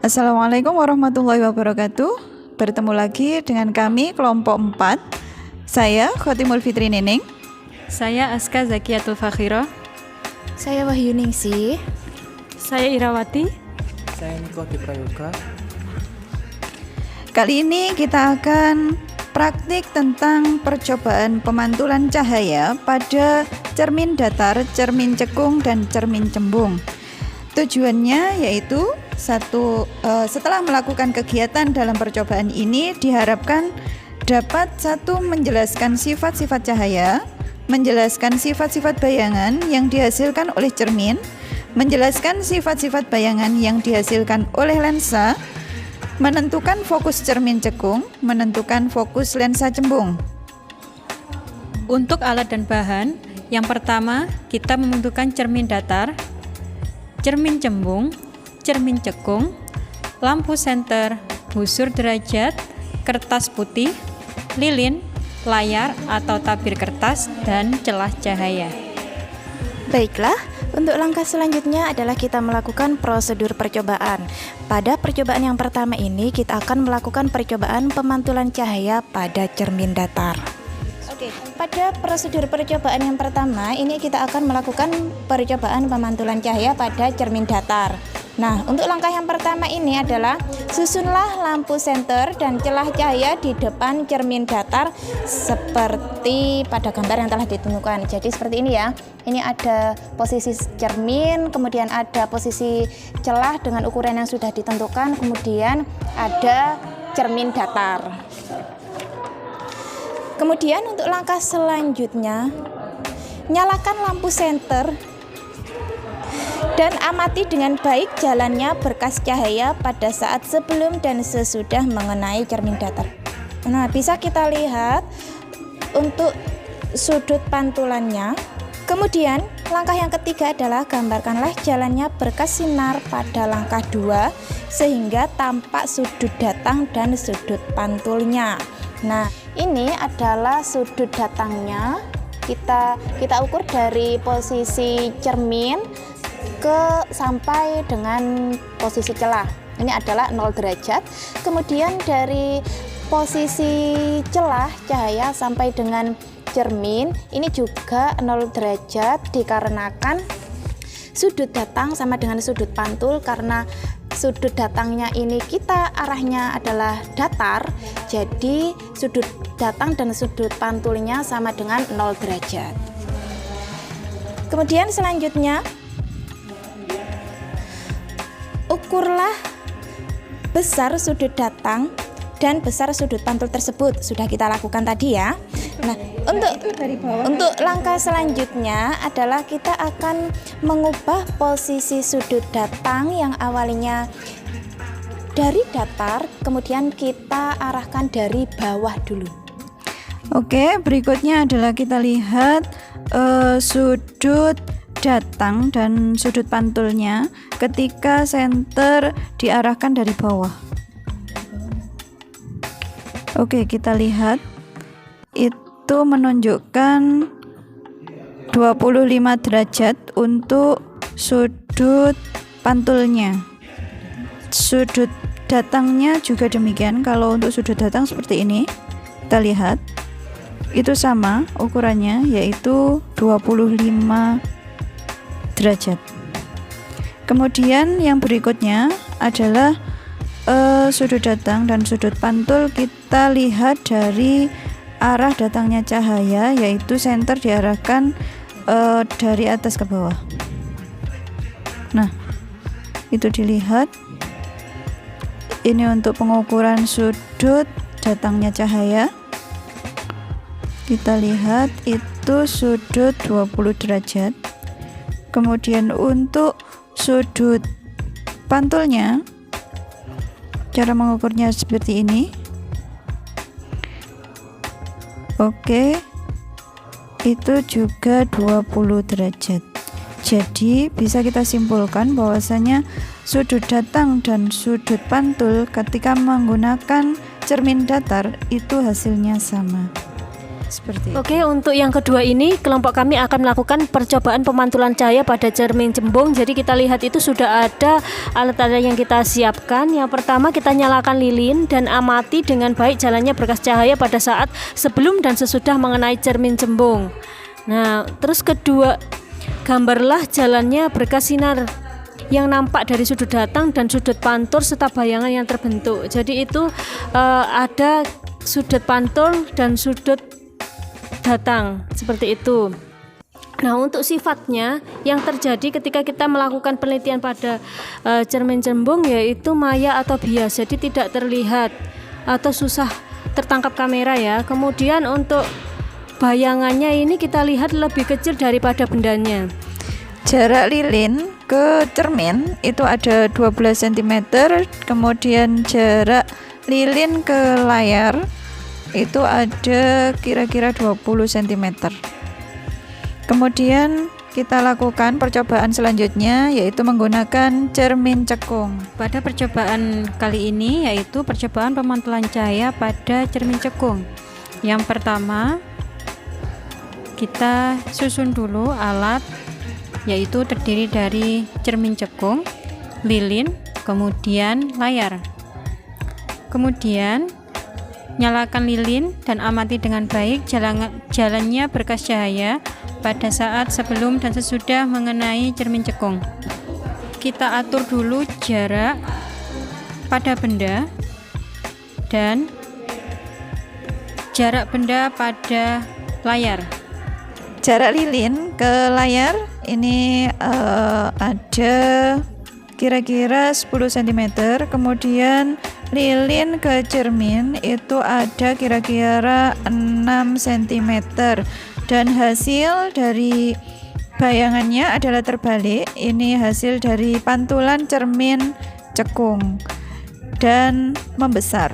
Assalamualaikum warahmatullahi wabarakatuh. Bertemu lagi dengan kami kelompok 4. Saya Khotimul Fitri Neneng. Saya Aska Zakiatul Fakhira. Saya Wahyu Ningsih. Saya Irawati. Saya Niko Diprayoga. Kali ini kita akan praktik tentang percobaan pemantulan cahaya pada cermin datar, cermin cekung, dan cermin cembung. Tujuannya yaitu setelah melakukan kegiatan dalam percobaan ini diharapkan dapat menjelaskan sifat-sifat cahaya, menjelaskan sifat-sifat bayangan yang dihasilkan oleh cermin, menjelaskan sifat-sifat bayangan yang dihasilkan oleh lensa, menentukan fokus cermin cekung, menentukan fokus lensa cembung. Untuk alat dan bahan, yang pertama kita membutuhkan cermin datar, cermin cembung, cermin cekung, lampu senter, busur derajat, kertas putih, lilin, layar atau tabir kertas, dan celah cahaya. Baiklah, untuk langkah selanjutnya adalah kita melakukan prosedur percobaan. Pada percobaan yang pertama ini kita akan melakukan percobaan pemantulan cahaya pada cermin datar. Oke, pada prosedur percobaan yang pertama ini kita akan melakukan percobaan pemantulan cahaya pada cermin datar. Nah, untuk langkah yang pertama ini adalah susunlah lampu senter dan celah cahaya di depan cermin datar seperti pada gambar yang telah ditentukan. Jadi seperti ini ya. Ini ada posisi cermin, kemudian ada posisi celah dengan ukuran yang sudah ditentukan, kemudian ada cermin datar. Kemudian untuk langkah selanjutnya, nyalakan lampu senter dan amati dengan baik jalannya berkas cahaya pada saat sebelum dan sesudah mengenai cermin datar. Nah, bisa kita lihat untuk sudut pantulannya. Kemudian langkah yang ketiga adalah gambarkanlah jalannya berkas sinar pada langkah 2 sehingga tampak sudut datang dan sudut pantulnya. Nah, ini adalah sudut datangnya. Kita ukur dari posisi cermin sampai dengan posisi celah. Ini adalah 0 derajat. Kemudian dari posisi celah cahaya sampai dengan cermin ini juga 0 derajat dikarenakan sudut datang sama dengan sudut pantul. Karena sudut datangnya ini kita arahnya adalah datar, jadi sudut datang dan sudut pantulnya sama dengan 0 derajat. Kemudian selanjutnya ukurlah besar sudut datang dan besar sudut pantul tersebut. Sudah kita lakukan tadi ya. Nah, untuk langkah selanjutnya adalah kita akan mengubah posisi sudut datang yang awalnya dari datar, kemudian kita arahkan dari bawah dulu. Oke, berikutnya adalah kita lihat sudut datang dan sudut pantulnya ketika senter diarahkan dari bawah. Oke, kita lihat itu menunjukkan 25 derajat untuk sudut pantulnya. Sudut datangnya juga demikian. Kalau untuk sudut datang seperti ini, kita lihat itu sama ukurannya, yaitu 25 derajat. Kemudian yang berikutnya adalah sudut datang dan sudut pantul. Kita lihat dari arah datangnya cahaya, yaitu senter diarahkan dari atas ke bawah. Nah, itu dilihat. Ini untuk pengukuran sudut datangnya cahaya. Kita lihat itu sudut 20 derajat. Kemudian untuk sudut pantulnya, cara mengukurnya seperti ini. Oke, itu juga 20 derajat. Jadi bisa kita simpulkan bahwasanya sudut datang dan sudut pantul ketika menggunakan cermin datar itu hasilnya sama. Seperti itu. Oke, untuk yang kedua ini kelompok kami akan melakukan percobaan pemantulan cahaya pada cermin cembung. Jadi kita lihat itu sudah ada alat-alat yang kita siapkan. Yang pertama kita nyalakan lilin dan amati dengan baik jalannya berkas cahaya pada saat sebelum dan sesudah mengenai cermin cembung. Nah, terus kedua, gambarlah jalannya berkas sinar yang nampak dari sudut datang dan sudut pantul serta bayangan yang terbentuk. Jadi itu ada sudut pantul dan sudut datang seperti itu. Nah, untuk sifatnya yang terjadi ketika kita melakukan penelitian pada cermin cembung yaitu maya atau bias, jadi tidak terlihat atau susah tertangkap kamera ya. Kemudian untuk bayangannya ini kita lihat lebih kecil daripada bendanya. Jarak lilin ke cermin itu ada 12 cm, kemudian jarak lilin ke layar itu ada kira-kira 20 cm. Kemudian kita lakukan percobaan selanjutnya yaitu menggunakan cermin cekung. Pada percobaan kali ini yaitu percobaan pemantulan cahaya pada cermin cekung. Yang pertama, kita susun dulu alat, yaitu terdiri dari cermin cekung, lilin, kemudian layar. Kemudian nyalakan lilin dan amati dengan baik jalannya berkas cahaya pada saat sebelum dan sesudah mengenai cermin cekung. Kita atur dulu jarak pada benda dan jarak benda pada layar. Jarak lilin ke layar ini ada kira-kira 10 cm, kemudian lilin ke cermin itu ada kira-kira 6 cm, dan hasil dari bayangannya adalah terbalik. Ini hasil dari pantulan cermin cekung dan membesar.